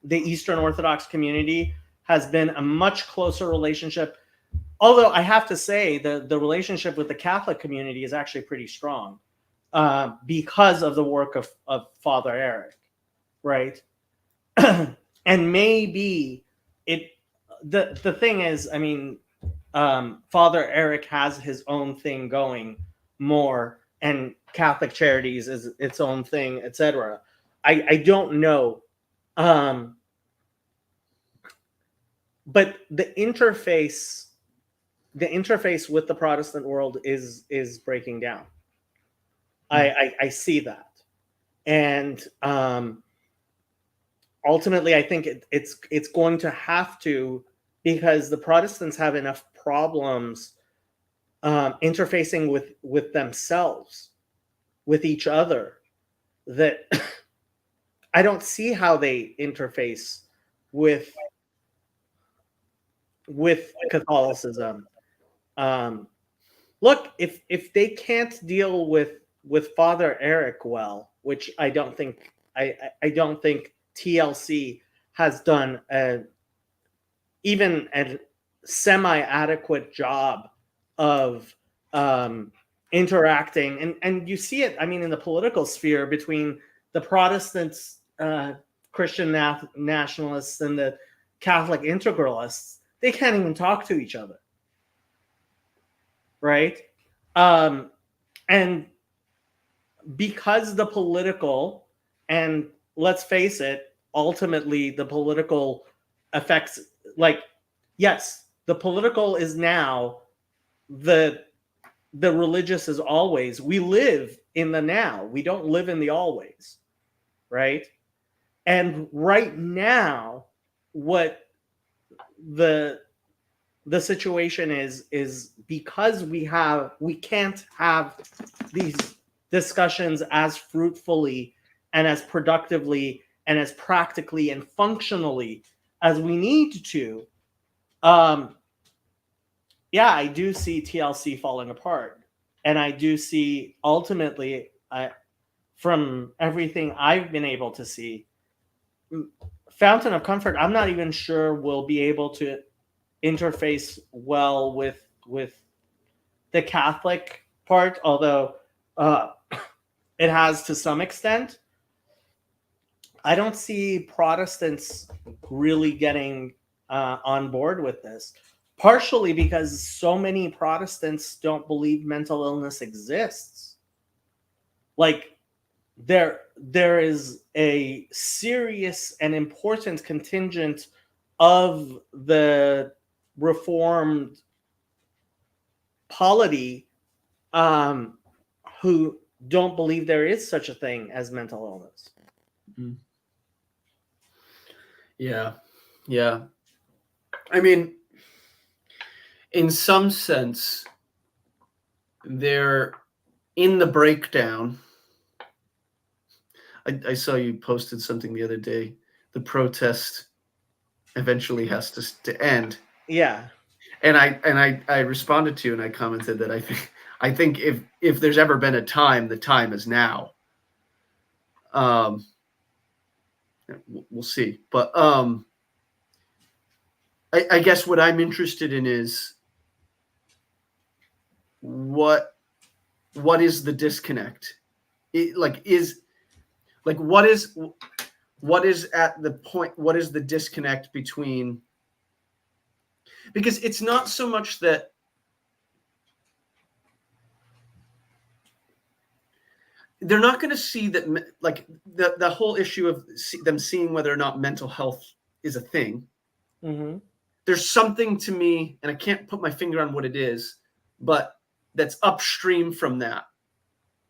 the Eastern Orthodox community has been a much closer relationship. Although I have to say the relationship with the Catholic community is actually pretty strong because of the work of Father Eric, right? And maybe the thing is, I mean, Father Eric has his own thing going more, and Catholic Charities is its own thing, etc. I don't know, but the interface with the Protestant world is breaking down. I see that, and ultimately, I think it's going to have to, because the Protestants have enough problems interfacing with themselves, with each other, that I don't see how they interface with Catholicism. Look, if they can't deal with Father Eric well, which I don't think TLC has done even a semi-adequate job of interacting, and you see it, I mean, in the political sphere between the Protestants, Christian nationalists, and the Catholic integralists. They can't even talk to each other, right? And because the political, and let's face it, ultimately the political affects, like, yes, the political is now, the religious is always. We live in the now. We don't live in the always, right? And right now, what the situation is because we can't have these discussions as fruitfully and as productively and as practically and functionally as we need to. Yeah, I do see TLC falling apart, and I do see ultimately, from everything I've been able to see, Fountain of Comfort, I'm not even sure will be able to interface well with the Catholic part, although it has to some extent. I don't see Protestants really getting on board with this, partially because so many Protestants don't believe mental illness exists. Like, there is a serious and important contingent of the Reformed polity who don't believe there is such a thing as mental illness. Mm. Yeah. I mean, in some sense, they're in the breakdown. I saw you posted something the other day. The protest eventually has to end. Yeah. And I responded to you, and I commented that I think if there's ever been a time, the time is now. We'll see. But I guess what I'm interested in is what is the disconnect? What is at the point? What is the disconnect between? Because it's not so much that they're not going to see that, like, the whole issue of them seeing whether or not mental health is a thing. Mm-hmm. there's something to me, and I can't put my finger on what it is, but that's upstream from that,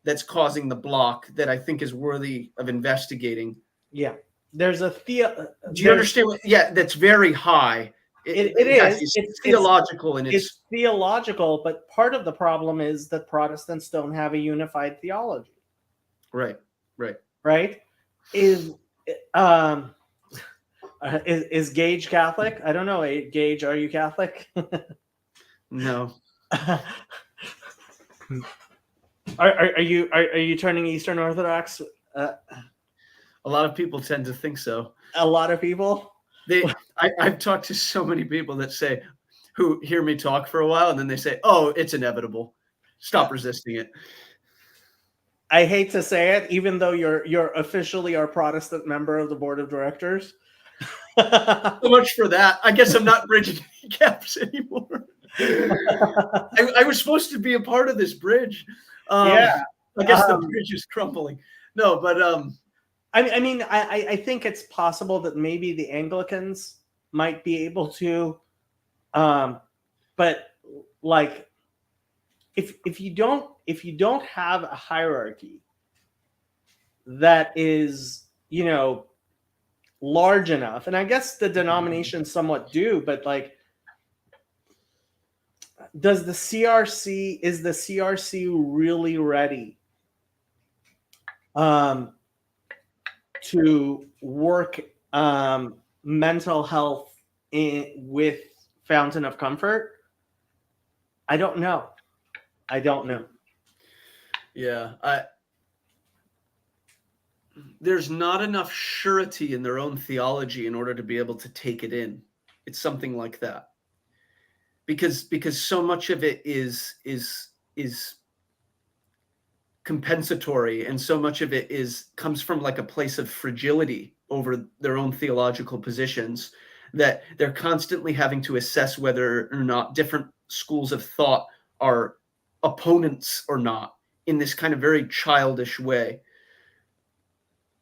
that's causing the block, that I think is worthy of investigating. Yeah, there's a Do you understand what? Yeah, that's very high. It Exactly. is. It's theological, and It's theological, but part of the problem is that Protestants don't have a unified theology. right. Right? Is is Gage Catholic? I don't know. Gage, are you Catholic? No. Are you turning Eastern Orthodox? A lot of people tend to think so. A lot of people. I've talked to so many people that say, who hear me talk for a while, and then they say, "Oh, it's inevitable. Stop resisting it." I hate to say it, even though you're officially our Protestant member of the board of directors. So much for that. I guess I'm not bridging any gaps anymore. I was supposed to be a part of this bridge. Yeah. I guess the bridge is crumbling. No, but I think it's possible that maybe the Anglicans might be able to, but like, if you don't have a hierarchy that is, large enough, and I guess the denominations somewhat do, but like, is the CRC really ready to work mental health with Fountain of Comfort? I don't know. Yeah, there's not enough surety in their own theology in order to be able to take it in. It's something like that. Because so much of it is compensatory, and so much of it comes from like a place of fragility over their own theological positions, that they're constantly having to assess whether or not different schools of thought are opponents or not, in this kind of very childish way.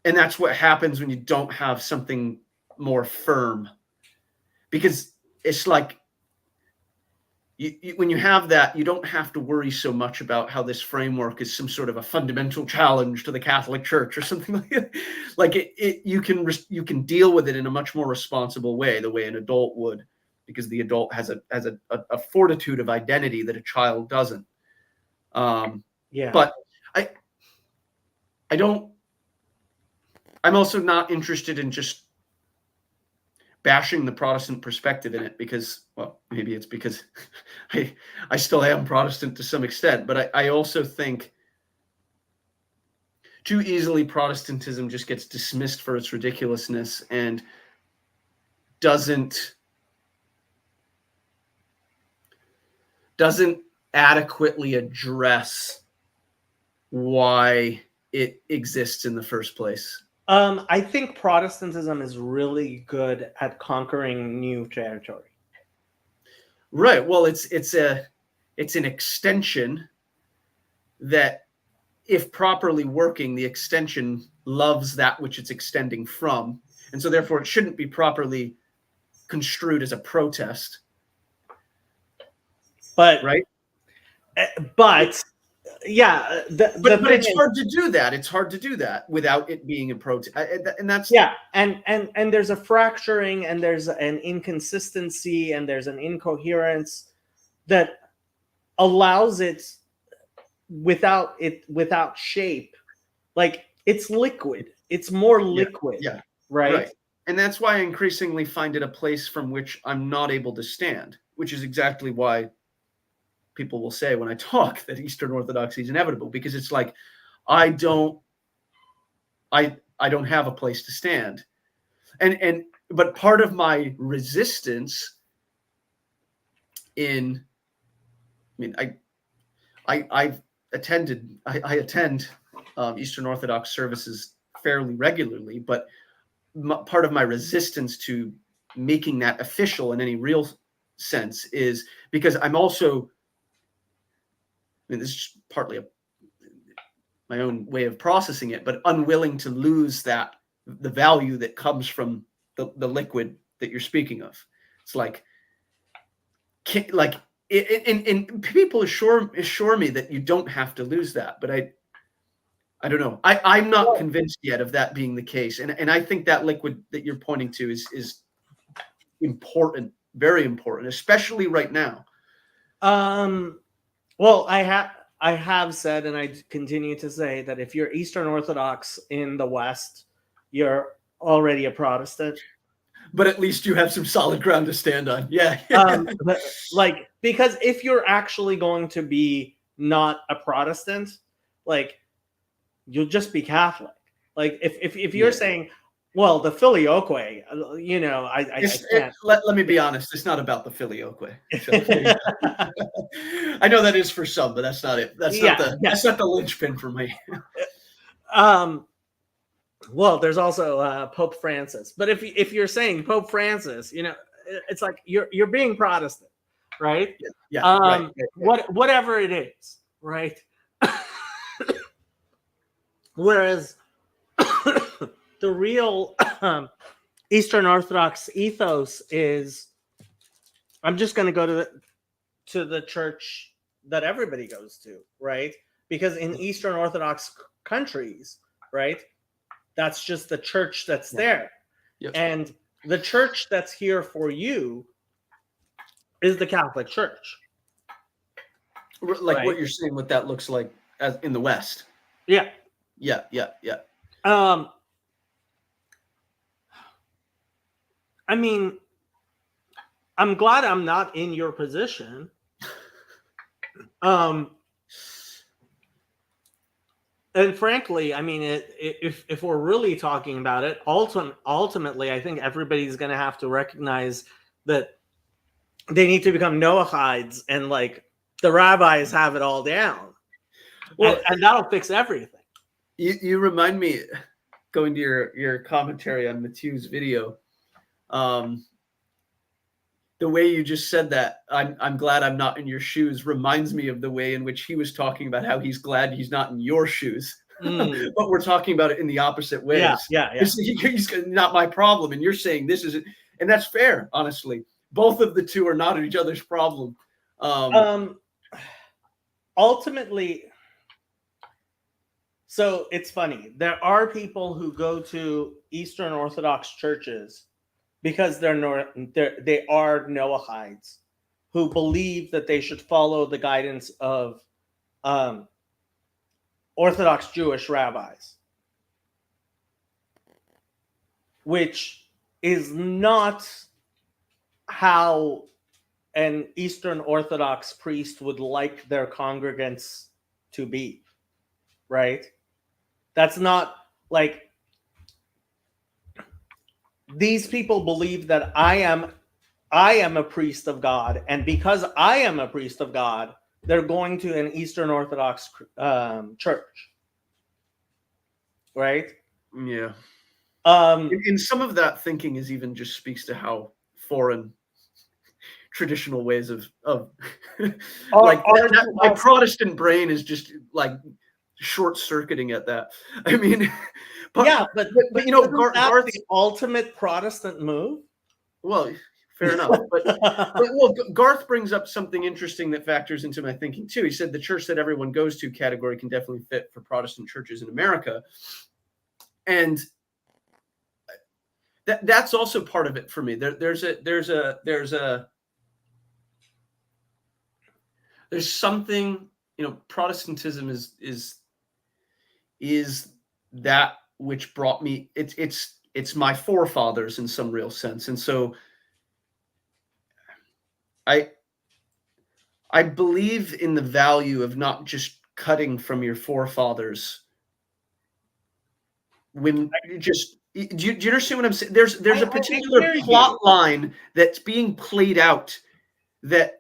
And that's what happens when you don't have something more firm, because it's like, when you have that, you don't have to worry so much about how this framework is some sort of a fundamental challenge to the Catholic Church or something like that. Like you can deal with it in a much more responsible way, the way an adult would, because the adult has a fortitude of identity that a child doesn't. Yeah. But I'm also not interested in just bashing the Protestant perspective in it, because, well, maybe it's because I still am Protestant to some extent, but I also think too easily Protestantism just gets dismissed for its ridiculousness and doesn't adequately address why it exists in the first place. I think Protestantism is really good at conquering new territory. Right. Well, it's an extension that, if properly working, the extension loves that which it's extending from, and so therefore it shouldn't be properly construed as a protest. But right. But yeah, but it's hard to do that. It's hard to do that without it being a protest, and that's and there's a fracturing, and there's an inconsistency, and there's an incoherence that allows it without shape. Like, it's liquid. It's more liquid. Yeah. Right. And that's why I increasingly find it a place from which I'm not able to stand, which is exactly why people will say when I talk that Eastern Orthodoxy is inevitable, because it's like, I don't have a place to stand. But part of my resistance I attend Eastern Orthodox services fairly regularly, but part of my resistance to making that official in any real sense is because I'm also, this is partly my own way of processing it, but unwilling to lose the value that comes from the liquid that you're speaking of. It's like, like, and people assure me that you don't have to lose that, but I don't know. I'm not convinced yet of that being the case, and I think that liquid that you're pointing to is important, very important, especially right now. Well, I have said, and I continue to say, that if you're Eastern Orthodox in the West, you're already a Protestant. But at least you have some solid ground to stand on. Yeah. Like, because if you're actually going to be not a Protestant, like, you'll just be Catholic. Like, if you're saying, well, the filioque, I can't. Let me be honest. It's not about the filioque. So, I know that is for some, but that's not it. That's not the linchpin for me. Well, there's also Pope Francis. But if you're saying Pope Francis, it's like you're being Protestant, right? Yeah. Right. Whatever it is, right? Whereas the real Eastern Orthodox ethos is, I'm just going to go to the church that everybody goes to, right? Because in Eastern Orthodox countries, right, that's just the church that's there. Yep. And the church that's here for you is the Catholic Church. Like, right? What you're saying, what that looks like as in the West. Yeah. Yeah. I mean, I'm glad I'm not in your position. And frankly, I mean, if we're really talking about it, ultimately, I think everybody's going to have to recognize that they need to become Noahides, and like the rabbis have it all down. Well, and that'll fix everything. You remind me, going to your commentary on Matthew's video, the way you just said that, I'm glad I'm not in your shoes, reminds me of the way in which he was talking about how he's glad he's not in your shoes. But we're talking about it in the opposite ways. Yeah. He's not my problem, and you're saying this isn't, and that's fair, honestly. Both of the two are not each other's problem. Ultimately, so it's funny. There are people who go to Eastern Orthodox churches because they are Noahides who believe that they should follow the guidance of Orthodox Jewish rabbis, which is not how an Eastern Orthodox priest would like their congregants to be, right? That's not like, these people believe that I am a priest of God, and because I am a priest of God, they're going to an Eastern Orthodox church, right? Yeah. And some of that thinking is even just speaks to how foreign traditional ways of like my Protestant brain is just like short-circuiting at that. I mean, but Garth, the ultimate Protestant move. Well, fair enough, but Garth brings up something interesting that factors into my thinking too. He said the church that everyone goes to category can definitely fit for Protestant churches in America, and that's also part of it for me. There's something, Protestantism is that which brought me, it's my forefathers in some real sense. And so I believe in the value of not just cutting from your forefathers when you just, do you understand what I'm saying? There's a particular plot line that's being played out that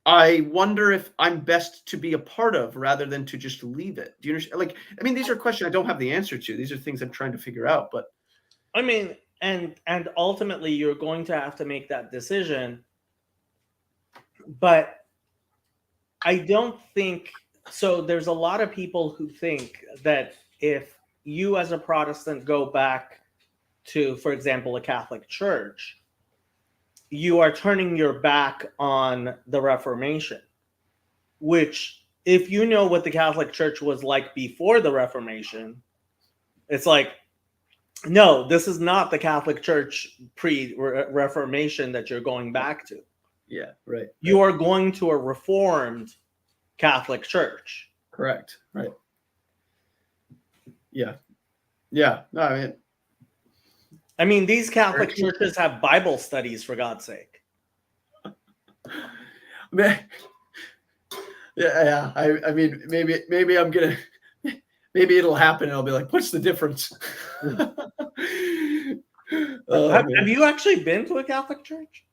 I wonder if I'm best to be a part of rather than to just leave it. Do you understand? Like, I mean, these are questions I don't have the answer to. These are things I'm trying to figure out. But I mean, and ultimately, you're going to have to make that decision. But I don't think so. There's a lot of people who think that if you, as a Protestant, go back to, for example, a Catholic church, you are turning your back on the Reformation, which, if you know what the Catholic Church was like before the Reformation, it's like, no, this is not the Catholic Church pre-Reformation that you're going back to. Yeah, right. You are going to a Reformed Catholic Church. Correct. Right. Yeah. Yeah. No, I mean, these Catholic churches have Bible studies, for God's sake. yeah. I mean, maybe I'm gonna, maybe it'll happen, and I'll be like, "What's the difference?" Have you actually been to a Catholic church?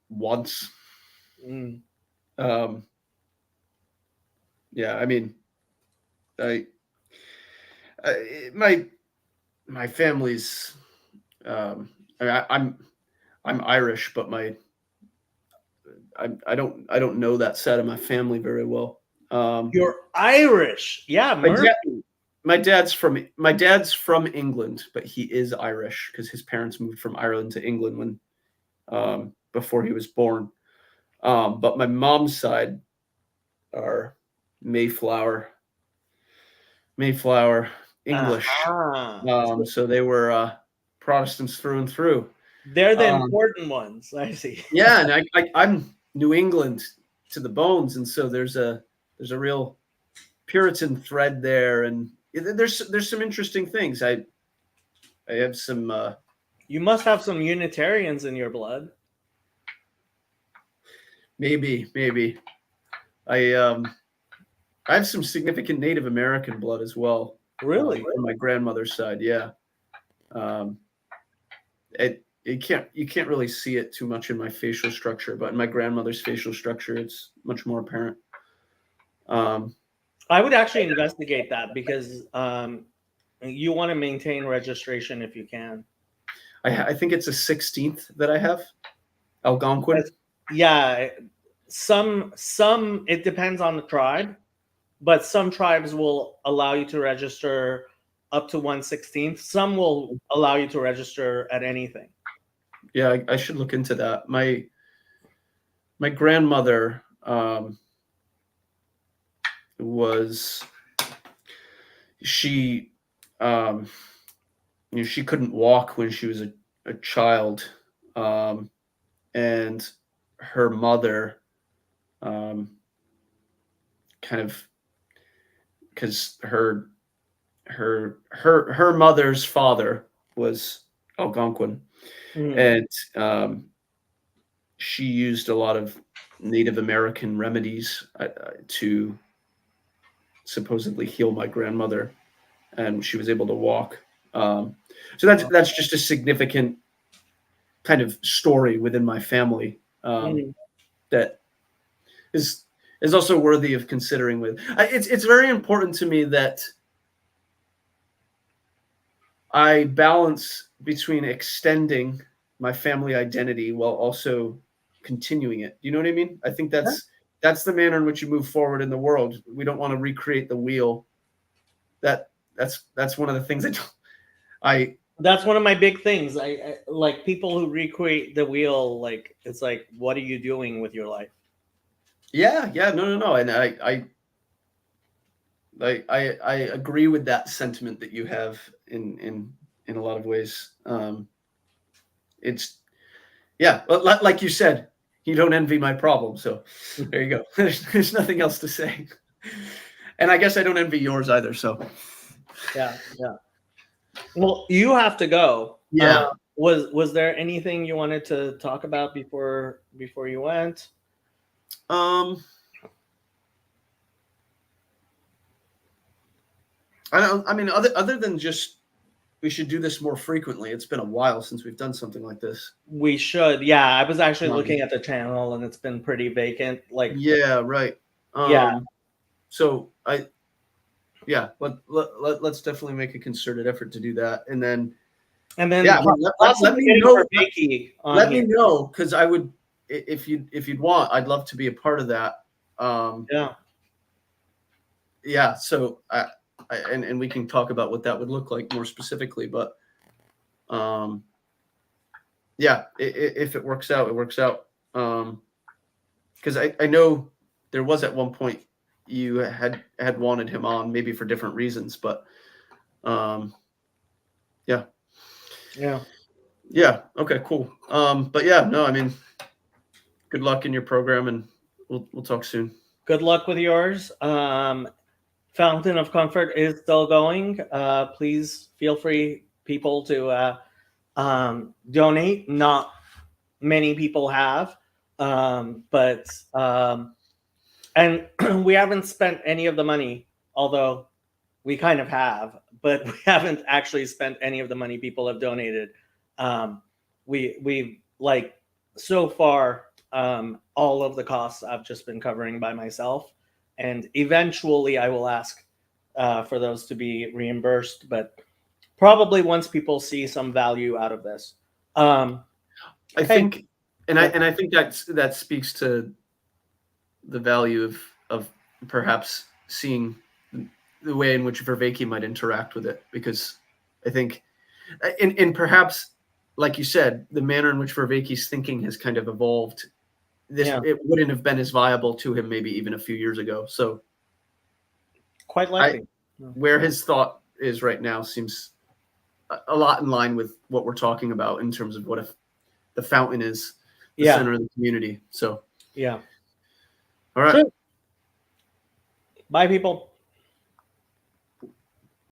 Once. Mm. Yeah, I mean, my family's. I'm Irish, but I don't know that side of my family very well. You're Irish, yeah. My dad's from England, but he is Irish because his parents moved from Ireland to England when before he was born. But my mom's side are Mayflower English. So they were Protestants through and through. They're the important ones, I see. Yeah, and I'm New England to the bones, and so there's a real Puritan thread there, and there's some interesting things. I have some. You must have some Unitarians in your blood. Maybe. I have some significant Native American blood as well. Really? From my grandmother's side, yeah. You can't really see it too much in my facial structure, but in my grandmother's facial structure, it's much more apparent. I would actually investigate that because you want to maintain registration if you can. I think it's a 16th that I have, Algonquin. Yeah, some it depends on the tribe, but some tribes will allow you to register up to 1/16. Some will allow you to register at anything. Yeah, I should look into that. My grandmother was she she couldn't walk when she was a child, and her mother kind of, because her mother's father was Algonquin. And she used a lot of Native American remedies to supposedly heal my grandmother, and she was able to walk. So that's just a significant kind of story within my family that is also worthy of considering. It's very important to me that I balance between extending my family identity while also continuing it. Do you know what I mean? I think that's the manner in which you move forward in the world. We don't want to recreate the wheel. That's one of the things that's one of my big things. I like people who recreate the wheel. Like, it's like, what are you doing with your life? Yeah, no, and I agree with that sentiment that you have in a lot of ways. It's like you said, you don't envy my problem. So there you go. There's nothing else to say. And I guess I don't envy yours either. So yeah. Well, you have to go. Yeah. Was there anything you wanted to talk about before you went? I mean, other than just we should do this more frequently. It's been a while since we've done something like this. We should. Yeah, I was actually looking at the channel and it's been pretty vacant. Like, yeah, right. Yeah. So let's definitely make a concerted effort to do that, and then let me know. Let me know, because I would, if you'd want, I'd love to be a part of that. Yeah. So and we can talk about what that would look like more specifically, but yeah, if it works out, it works out. Because I know there was at one point you had wanted him on, maybe for different reasons, but yeah, Yeah. yeah, okay, cool. But yeah, no, I mean, good luck in your program, and we'll talk soon. Good luck with yours. Fountain of Comfort is still going. Please feel free, people, to donate. Not many people have, but and we haven't spent any of the money, although we kind of have, but we haven't actually spent any of the money people have donated. We like so far, all of the costs I've just been covering by myself, and eventually I will ask for those to be reimbursed, but probably once people see some value out of this. I Hey, think, and I think that speaks to the value of perhaps seeing the way in which Vervaeke might interact with it, because I think, and perhaps, like you said, the manner in which Vervaeke's thinking has kind of evolved. yeah, It wouldn't have been as viable to him maybe even a few years ago. So quite I, likely. where his thought is right now seems a lot in line with what we're talking about in terms of what if the fountain is the Yeah, center of the community. So, yeah. all right. So, bye, people.